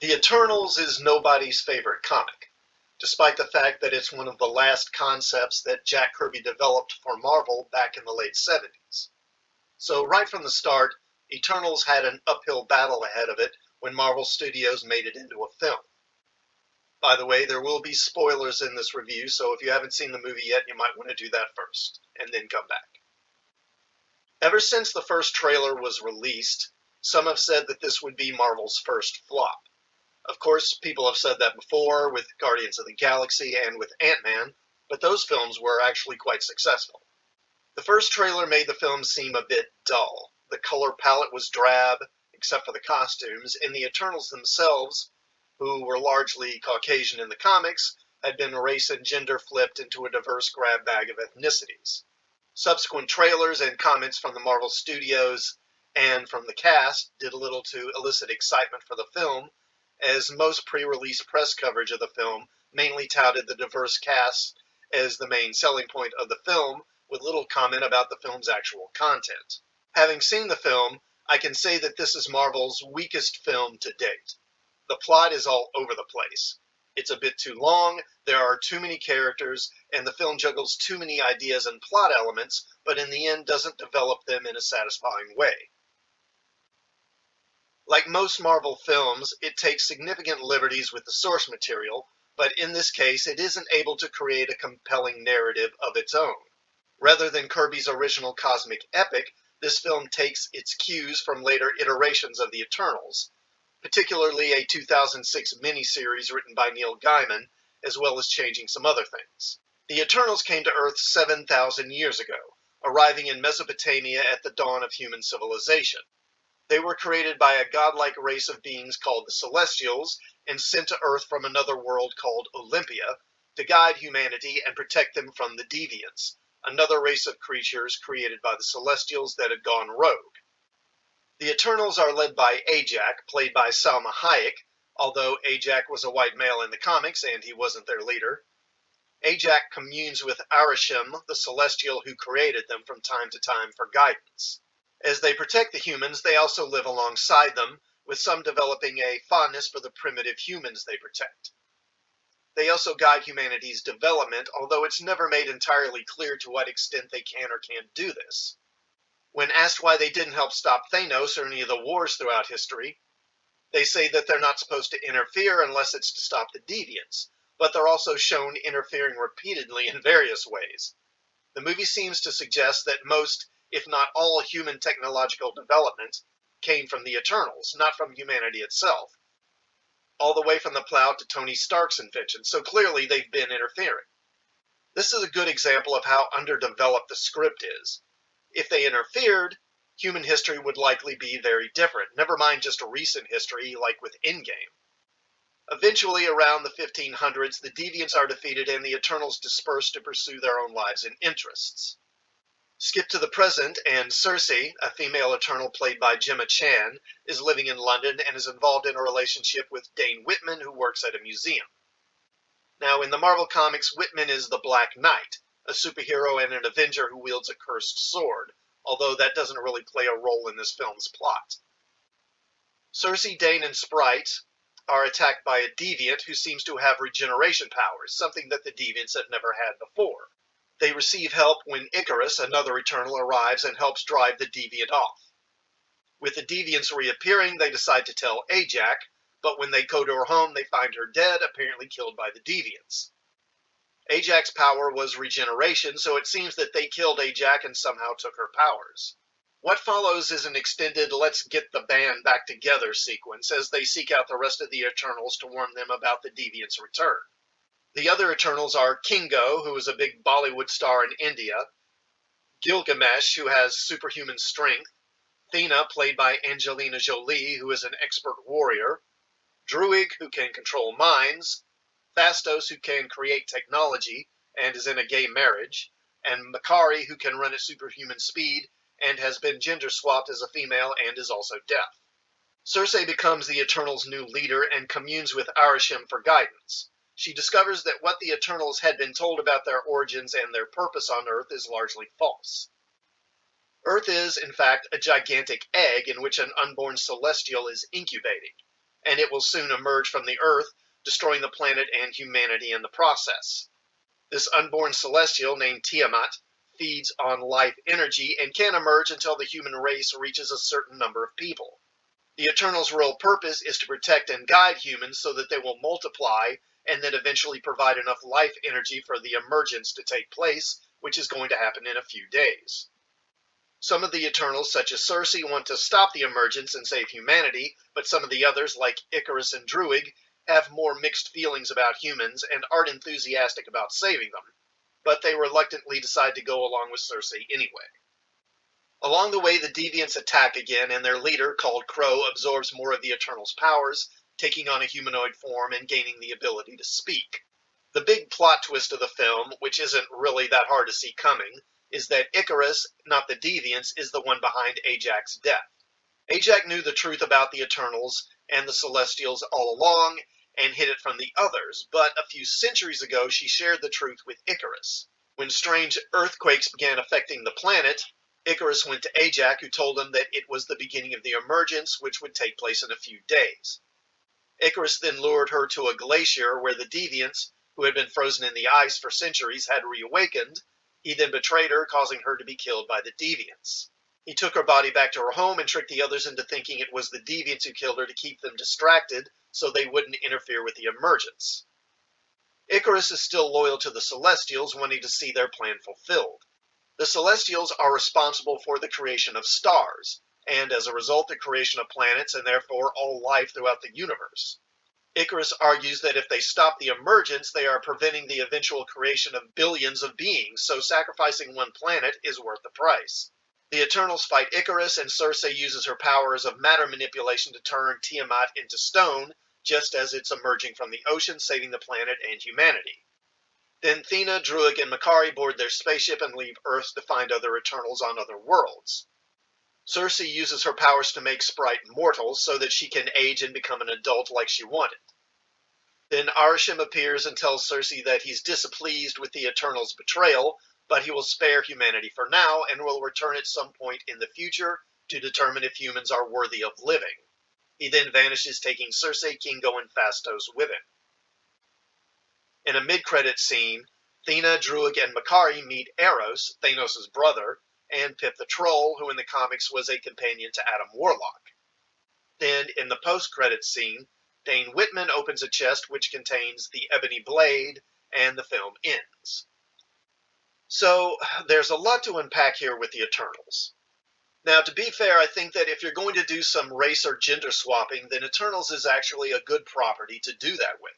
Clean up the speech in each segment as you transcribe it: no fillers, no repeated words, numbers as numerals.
The Eternals is nobody's favorite comic, despite the fact that it's one of the last concepts that Jack Kirby developed for Marvel back in the late 70s. So right from the start, Eternals had an uphill battle ahead of it when Marvel Studios made it into a film. By the way, there will be spoilers in this review, so if you haven't seen the movie yet, you might want to do that first, and then come back. Ever since the first trailer was released, some have said that this would be Marvel's first flop. Of course, people have said that before with Guardians of the Galaxy and with Ant-Man, but those films were actually quite successful. The first trailer made the film seem a bit dull. The color palette was drab, except for the costumes, and the Eternals themselves, who were largely Caucasian in the comics, had been race and gender flipped into a diverse grab bag of ethnicities. Subsequent trailers and comments from the Marvel Studios and from the cast did a little to elicit excitement for the film, as most pre-release press coverage of the film mainly touted the diverse cast as the main selling point of the film, with little comment about the film's actual content. Having seen the film, I can say that this is Marvel's weakest film to date. The plot is all over the place. It's a bit too long, there are too many characters, and the film juggles too many ideas and plot elements, but in the end doesn't develop them in a satisfying way. Like most Marvel films, it takes significant liberties with the source material, but in this case it isn't able to create a compelling narrative of its own. Rather than Kirby's original cosmic epic, this film takes its cues from later iterations of the Eternals, particularly a 2006 miniseries written by Neil Gaiman, as well as changing some other things. The Eternals came to Earth 7,000 years ago, arriving in Mesopotamia at the dawn of human civilization. They were created by a godlike race of beings called the Celestials and sent to Earth from another world called Olympia to guide humanity and protect them from the Deviants, another race of creatures created by the Celestials that had gone rogue. The Eternals are led by Ajak, played by Salma Hayek, although Ajak was a white male in the comics and he wasn't their leader. Ajak communes with Arishem, the Celestial who created them, from time to time for guidance. As they protect the humans, they also live alongside them, with some developing a fondness for the primitive humans they protect. They also guide humanity's development, although it's never made entirely clear to what extent they can or can't do this. When asked why they didn't help stop Thanos or any of the wars throughout history, they say that they're not supposed to interfere unless it's to stop the Deviants, but they're also shown interfering repeatedly in various ways. The movie seems to suggest that most, if not all, human technological development came from the Eternals, not from humanity itself, all the way from the plow to Tony Stark's invention, so clearly they've been interfering. This is a good example of how underdeveloped the script is. If they interfered, human history would likely be very different, never mind just a recent history like with Endgame. Eventually, around the 1500s, the Deviants are defeated and the Eternals disperse to pursue their own lives and interests. Skip to the present, and Cersei, a female Eternal played by Gemma Chan, is living in London and is involved in a relationship with Dane Whitman, who works at a museum. Now, in the Marvel Comics, Whitman is the Black Knight, a superhero and an Avenger who wields a cursed sword, although that doesn't really play a role in this film's plot. Cersei, Dane, and Sprite are attacked by a Deviant who seems to have regeneration powers, something that the Deviants have never had before. They receive help when Icarus, another Eternal, arrives and helps drive the Deviant off. With the Deviants reappearing, they decide to tell Ajak, but when they go to her home, they find her dead, apparently killed by the Deviants. Ajak's power was regeneration, so it seems that they killed Ajak and somehow took her powers. What follows is an extended "let's get the band back together" sequence as they seek out the rest of the Eternals to warn them about the Deviants' return. The other Eternals are Kingo, who is a big Bollywood star in India, Gilgamesh, who has superhuman strength, Thena, played by Angelina Jolie, who is an expert warrior, Druig, who can control minds, Phastos, who can create technology and is in a gay marriage, and Makari, who can run at superhuman speed and has been gender swapped as a female and is also deaf. Cersei becomes the Eternals' new leader and communes with Arishem for guidance. She discovers that what the Eternals had been told about their origins and their purpose on Earth is largely false. Earth is, in fact, a gigantic egg in which an unborn Celestial is incubating. and it will soon emerge from the Earth, destroying the planet and humanity in the process. This unborn celestial named Tiamat feeds on life energy and can't emerge until the human race reaches a certain number of people. The Eternal's real purpose is to protect and guide humans so that they will multiply and then eventually provide enough life energy for the emergence to take place, which is going to happen in a few days. Some of the Eternals, such as Cersei, want to stop the emergence and save humanity, but some of the others, like Icarus and Druig, have more mixed feelings about humans and aren't enthusiastic about saving them, but they reluctantly decide to go along with Cersei anyway. Along the way, the Deviants attack again, and their leader, called Crow, absorbs more of the Eternal's powers, taking on a humanoid form and gaining the ability to speak. The big plot twist of the film, which isn't really that hard to see coming, is that Icarus, not the Deviants, is the one behind Ajax's death. Ajax knew the truth about the Eternals and the Celestials all along and hid it from the others, but a few centuries ago she shared the truth with Icarus. When strange earthquakes began affecting the planet, Icarus went to Ajax, who told him that it was the beginning of the emergence, which would take place in a few days. Icarus then lured her to a glacier where the Deviants, who had been frozen in the ice for centuries, had reawakened. He then betrayed her, causing her to be killed by the Deviants. He took her body back to her home and tricked the others into thinking it was the Deviants who killed her to keep them distracted so they wouldn't interfere with the emergence. Icarus is still loyal to the Celestials, wanting to see their plan fulfilled. The Celestials are responsible for the creation of stars, and as a result the creation of planets and therefore all life throughout the universe. Icarus argues that if they stop the emergence, they are preventing the eventual creation of billions of beings, so sacrificing one planet is worth the price. The Eternals fight Icarus, and Cersei uses her powers of matter manipulation to turn Tiamat into stone, just as it's emerging from the ocean, saving the planet and humanity. Then Thena, Druig, and Makari board their spaceship and leave Earth to find other Eternals on other worlds. Cersei uses her powers to make Sprite mortal so that she can age and become an adult like she wanted. Then Arishem appears and tells Cersei that he's displeased with the Eternals' betrayal, but he will spare humanity for now and will return at some point in the future to determine if humans are worthy of living. He then vanishes, taking Cersei, Kingo, and Phastos with him. In a mid-credit scene, Thena, Druig, and Makari meet Eros, Thanos' brother, and Pip the Troll, who in the comics was a companion to Adam Warlock. Then, in the post-credits scene, Dane Whitman opens a chest which contains the Ebony Blade, and the film ends. So, there's a lot to unpack here with the Eternals. Now, to be fair, I think that if you're going to do some race or gender swapping, then Eternals is actually a good property to do that with.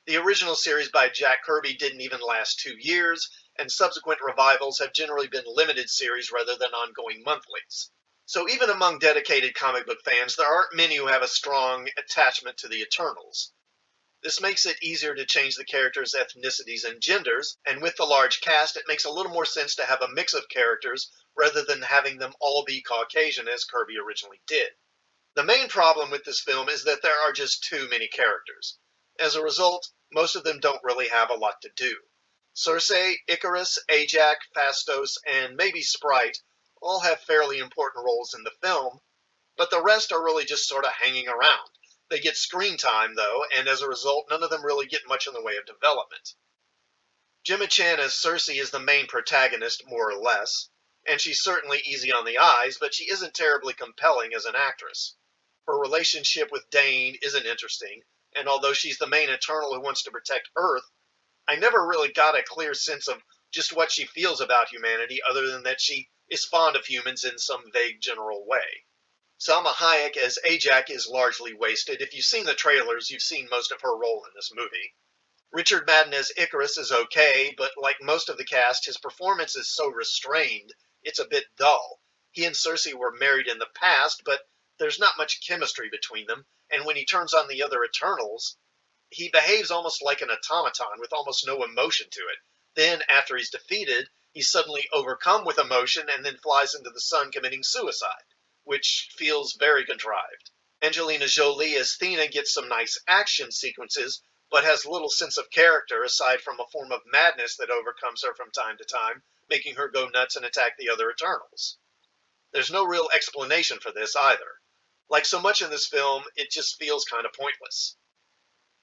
The original series by Jack Kirby didn't even last 2 years, and subsequent revivals have generally been limited series rather than ongoing monthlies. So even among dedicated comic book fans, there aren't many who have a strong attachment to the Eternals. This makes it easier to change the characters' ethnicities and genders, and with the large cast, it makes a little more sense to have a mix of characters rather than having them all be Caucasian as Kirby originally did. The main problem with this film is that there are just too many characters. As a result, most of them don't really have a lot to do. Cersei, Icarus, Ajax, Phastos, and maybe Sprite all have fairly important roles in the film, but the rest are really just sort of hanging around. They get screen time, though, and as a result, none of them really get much in the way of development. Gemma Chan as Cersei is the main protagonist, more or less, and she's certainly easy on the eyes, but she isn't terribly compelling as an actress. Her relationship with Dane isn't interesting, and although she's the main Eternal who wants to protect Earth, I never really got a clear sense of just what she feels about humanity other than that she is fond of humans in some vague general way. Salma Hayek as Ajax is largely wasted. If you've seen the trailers, you've seen most of her role in this movie. Richard Madden as Icarus is okay, but like most of the cast, his performance is so restrained, it's a bit dull. He and Cersei were married in the past, but there's not much chemistry between them, and when he turns on the other Eternals, he behaves almost like an automaton with almost no emotion to it. Then, after he's defeated, he's suddenly overcome with emotion and then flies into the sun committing suicide, which feels very contrived. Angelina Jolie as Thena gets some nice action sequences, but has little sense of character aside from a form of madness that overcomes her from time to time, making her go nuts and attack the other Eternals. There's no real explanation for this either. Like so much in this film, it just feels kind of pointless.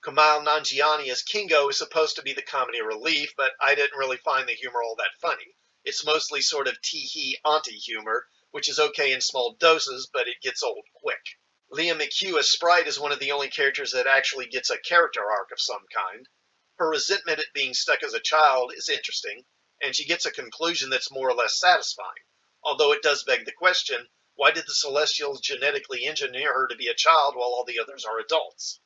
Kumail Nanjiani as Kingo is supposed to be the comedy relief, but I didn't really find the humor all that funny. It's mostly sort of tee-hee auntie humor, which is okay in small doses, but it gets old quick. Leah McHugh as Sprite is one of the only characters that actually gets a character arc of some kind. Her resentment at being stuck as a child is interesting, and she gets a conclusion that's more or less satisfying. Although it does beg the question, why did the Celestials genetically engineer her to be a child while all the others are adults?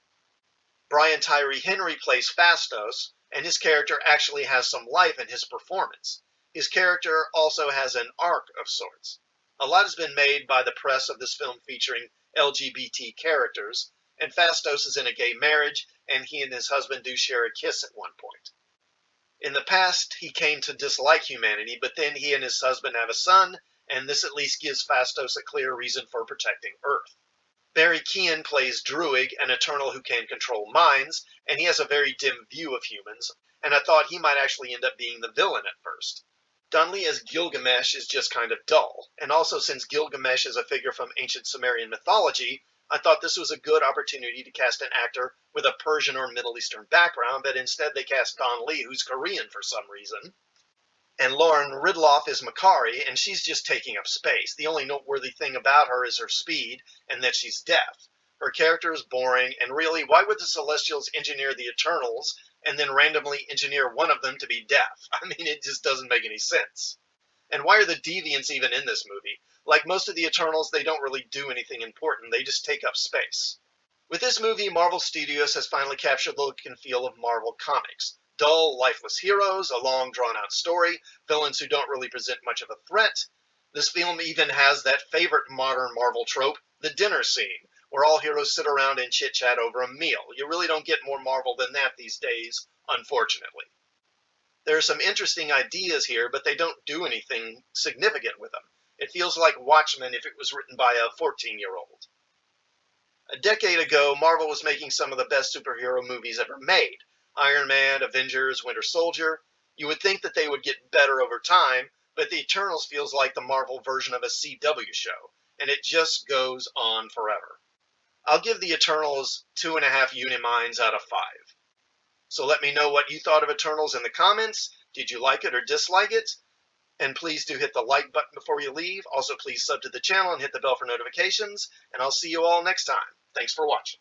Brian Tyree Henry plays Phastos, and his character actually has some life in his performance. His character also has an arc of sorts. A lot has been made by the press of this film featuring LGBT characters, and Phastos is in a gay marriage, and he and his husband do share a kiss at one point. In the past, he came to dislike humanity, but then he and his husband have a son, and this at least gives Phastos a clear reason for protecting Earth. Barry Keoghan plays Druig, an Eternal who can control minds, and he has a very dim view of humans, and I thought he might actually end up being the villain at first. Dunley as Gilgamesh is just kind of dull, and also since Gilgamesh is a figure from ancient Sumerian mythology, I thought this was a good opportunity to cast an actor with a Persian or Middle Eastern background, but instead they cast Don Lee, who's Korean for some reason. And Lauren Ridloff is Makari, and she's just taking up space. The only noteworthy thing about her is her speed, and that she's deaf. Her character is boring, and really, why would the Celestials engineer the Eternals and then randomly engineer one of them to be deaf? I mean, it just doesn't make any sense. And why are the Deviants even in this movie? Like most of the Eternals, they don't really do anything important, they just take up space. With this movie, Marvel Studios has finally captured the look and feel of Marvel Comics. Dull, lifeless heroes, a long, drawn-out story, villains who don't really present much of a threat. This film even has that favorite modern Marvel trope, the dinner scene, where all heroes sit around and chit-chat over a meal. You really don't get more Marvel than that these days, unfortunately. There are some interesting ideas here, but they don't do anything significant with them. It feels like Watchmen if it was written by a 14-year-old. A decade ago, Marvel was making some of the best superhero movies ever made. Iron Man, Avengers, Winter Soldier. You would think that they would get better over time, but the Eternals feels like the Marvel version of a CW show, and it just goes on forever. I'll give the Eternals 2.5 Uni-Minds out of 5. So let me know what you thought of Eternals in the comments. Did you like it or dislike it? And please do hit the like button before you leave. Also, please sub to the channel and hit the bell for notifications. And I'll see you all next time. Thanks for watching.